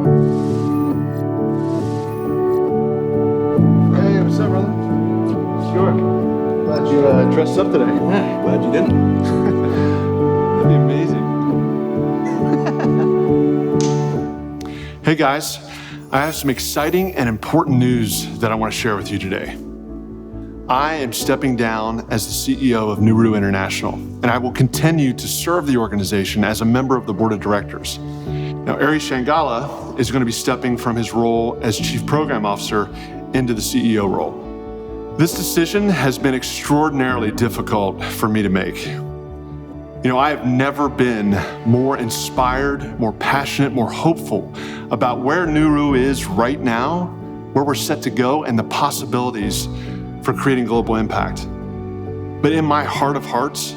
Hey, what's up, brother? Sure. Glad you dressed up today. Yeah, glad you didn't. That'd be amazing. Hey guys, I have some exciting and important news that I want to share with you today. I am stepping down as the CEO of Nuru International, and I will continue to serve the organization as a member of the board of directors. Now, Aerie Changala is going to be stepping from his role as Chief Program Officer into the CEO role. This decision has been extraordinarily difficult for me to make. I have never been more inspired, more passionate, more hopeful about where Nuru is right now, where we're set to go, and the possibilities for creating global impact. But in my heart of hearts,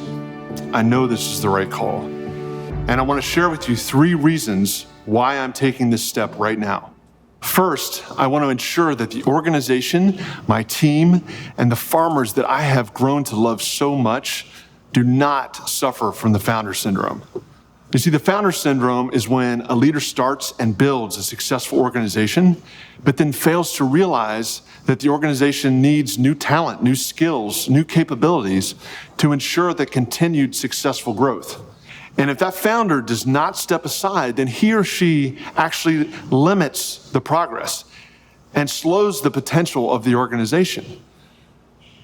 I know this is the right call. And I want to share with you 3 reasons why I'm taking this step right now. First, I want to ensure that the organization, my team, and the farmers that I have grown to love so much do not suffer from the founder syndrome. You see, the founder syndrome is when a leader starts and builds a successful organization, but then fails to realize that the organization needs new talent, new skills, new capabilities to ensure the continued successful growth. And if that founder does not step aside, then he or she actually limits the progress and slows the potential of the organization.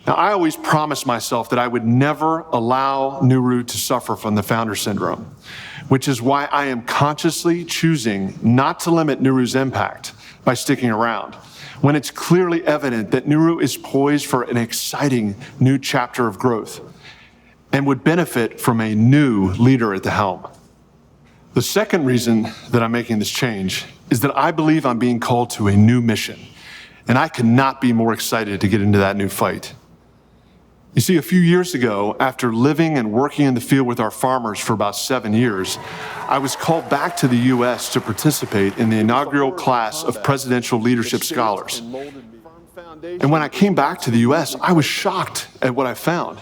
Now, I always promised myself that I would never allow Nuru to suffer from the founder syndrome, which is why I am consciously choosing not to limit Nuru's impact by sticking around, when it's clearly evident that Nuru is poised for an exciting new chapter of growth and would benefit from a new leader at the helm. The second reason that I'm making this change is that I believe I'm being called to a new mission, and I could not be more excited to get into that new fight. You see, a few years ago, after living and working in the field with our farmers for about 7 years, I was called back to the U.S. to participate in the inaugural class of presidential leadership scholars. And when I came back to the U.S., I was shocked at what I found.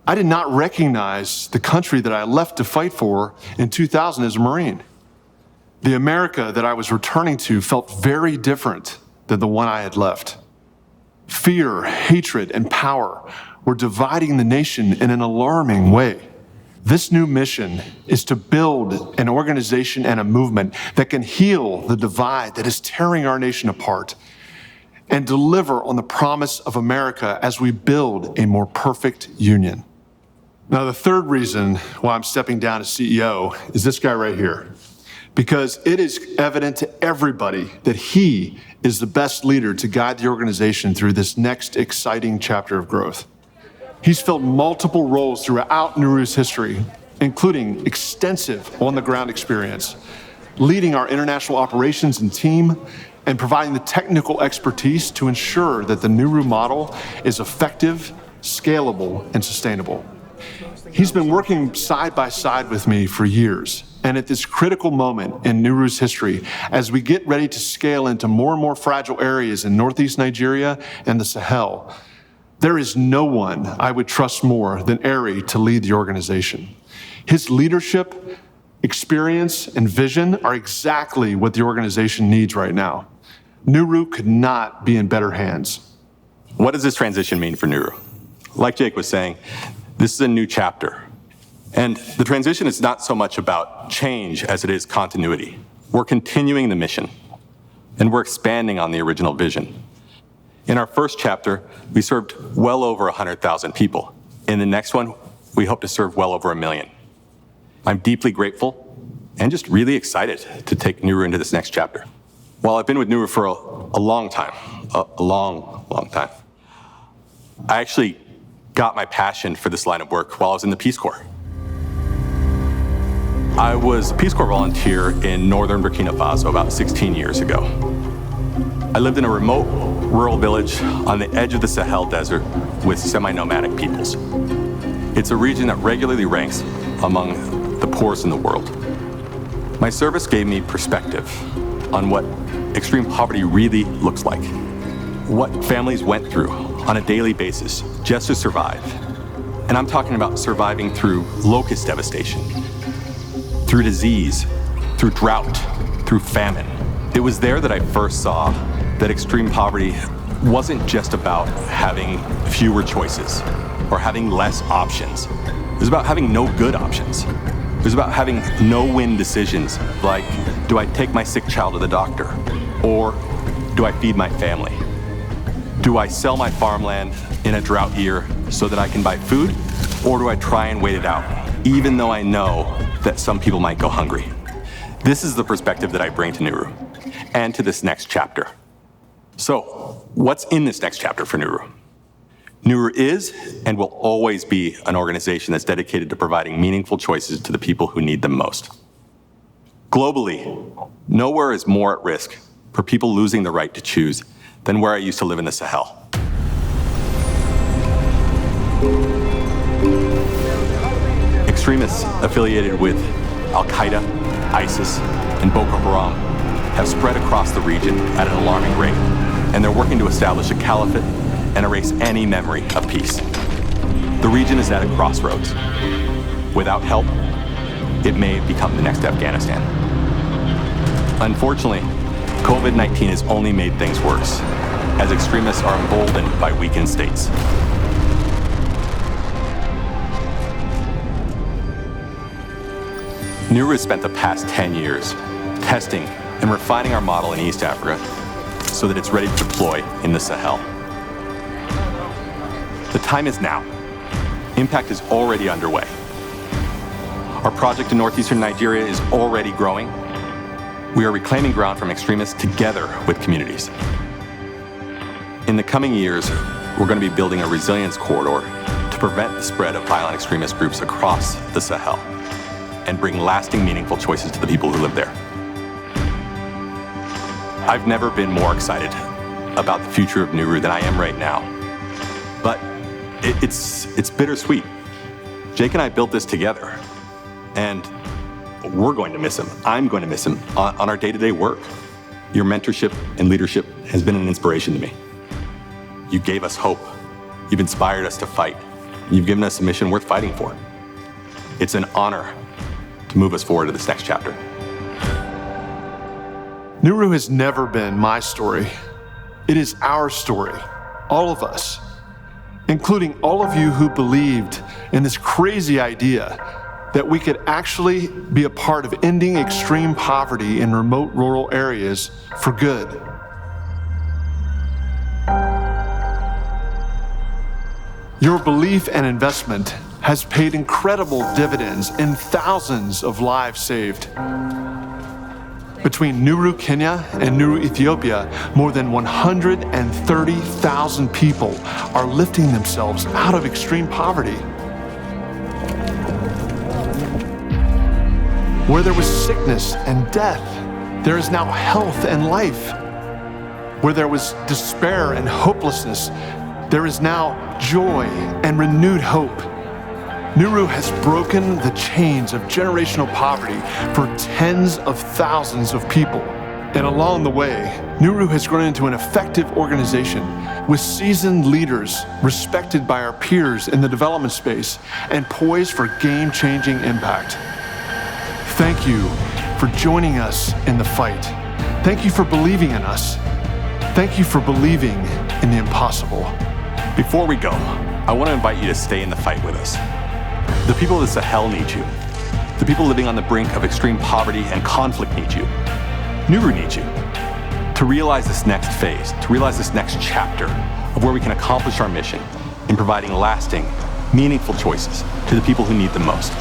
I did not recognize the country that I left to fight for in 2000 as a Marine. The America that I was returning to felt very different than the one I had left. Fear, hatred, and power were dividing the nation in an alarming way. This new mission is to build an organization and a movement that can heal the divide that is tearing our nation apart and deliver on the promise of America as we build a more perfect union. Now, the third reason why I'm stepping down as CEO is this guy right here, because it is evident to everybody that he is the best leader to guide the organization through this next exciting chapter of growth. He's filled multiple roles throughout Nuru's history, including extensive on-the-ground experience, leading our international operations and team, and providing the technical expertise to ensure that the Nuru model is effective, scalable, and sustainable. He's been working side by side with me for years, and at this critical moment in Nuru's history, as we get ready to scale into more and more fragile areas in Northeast Nigeria and the Sahel, there is no one I would trust more than Aerie to lead the organization. His leadership, experience, and vision are exactly what the organization needs right now. Nuru could not be in better hands. What does this transition mean for Nuru? Like Jake was saying, this is a new chapter. And the transition is not so much about change as it is continuity. We're continuing the mission, and we're expanding on the original vision. In our first chapter, we served well over 100,000 people. In the next one, we hope to serve well over 1 million. I'm deeply grateful and just really excited to take Nuru into this next chapter. While I've been with Nuru for a long time, a long time, I actually got my passion for this line of work while I was in the Peace Corps. I was a Peace Corps volunteer in northern Burkina Faso about 16 years ago. I lived in a remote rural village on the edge of the Sahel desert with semi-nomadic peoples. It's a region that regularly ranks among the poorest in the world. My service gave me perspective on what extreme poverty really looks like, what families went through on a daily basis just to survive. And I'm talking about surviving through locust devastation, through disease, through drought, through famine. It was there that I first saw that extreme poverty wasn't just about having fewer choices or having less options. It was about having no good options. It was about having no-win decisions like, do I take my sick child to the doctor? Or do I feed my family? Do I sell my farmland in a drought year so that I can buy food? Or do I try and wait it out, even though I know that some people might go hungry? This is the perspective that I bring to Nuru and to this next chapter. So, what's in this next chapter for Nuru? Nuru is and will always be an organization that's dedicated to providing meaningful choices to the people who need them most. Globally, nowhere is more at risk for people losing the right to choose than where I used to live in the Sahel. Extremists affiliated with Al-Qaeda, ISIS, and Boko Haram have spread across the region at an alarming rate, and they're working to establish a caliphate and erase any memory of peace. The region is at a crossroads. Without help, it may become the next Afghanistan. Unfortunately, COVID-19 has only made things worse, as extremists are emboldened by weakened states. Nuru has spent the past 10 years testing and refining our model in East Africa so that it's ready to deploy in the Sahel. The time is now. Impact is already underway. Our project in northeastern Nigeria is already growing. We are reclaiming ground from extremists together with communities. In the coming years, we're going to be building a resilience corridor to prevent the spread of violent extremist groups across the Sahel and bring lasting, meaningful choices to the people who live there. I've never been more excited about the future of Nuru than I am right now. But it's bittersweet. Jake and I built this together, and we're going to miss him. I'm going to miss him on our day-to-day work. Your mentorship and leadership has been an inspiration to me. You gave us hope. You've inspired us to fight. You've given us a mission worth fighting for. It's an honor to move us forward to this next chapter. Nuru has never been my story. It is our story, all of us, including all of you who believed in this crazy idea that we could actually be a part of ending extreme poverty in remote rural areas for good. Your belief and investment has paid incredible dividends in thousands of lives saved. Between Nuru, Kenya and Nuru, Ethiopia, more than 130,000 people are lifting themselves out of extreme poverty. Where there was sickness and death, there is now health and life. Where there was despair and hopelessness, there is now joy and renewed hope. Nuru has broken the chains of generational poverty for tens of thousands of people. And along the way, Nuru has grown into an effective organization with seasoned leaders respected by our peers in the development space and poised for game-changing impact. Thank you for joining us in the fight. Thank you for believing in us. Thank you for believing in the impossible. Before we go, I want to invite you to stay in the fight with us. The people of the Sahel need you. The people living on the brink of extreme poverty and conflict need you. Nuru needs you to realize this next phase, to realize this next chapter of where we can accomplish our mission in providing lasting, meaningful choices to the people who need them most.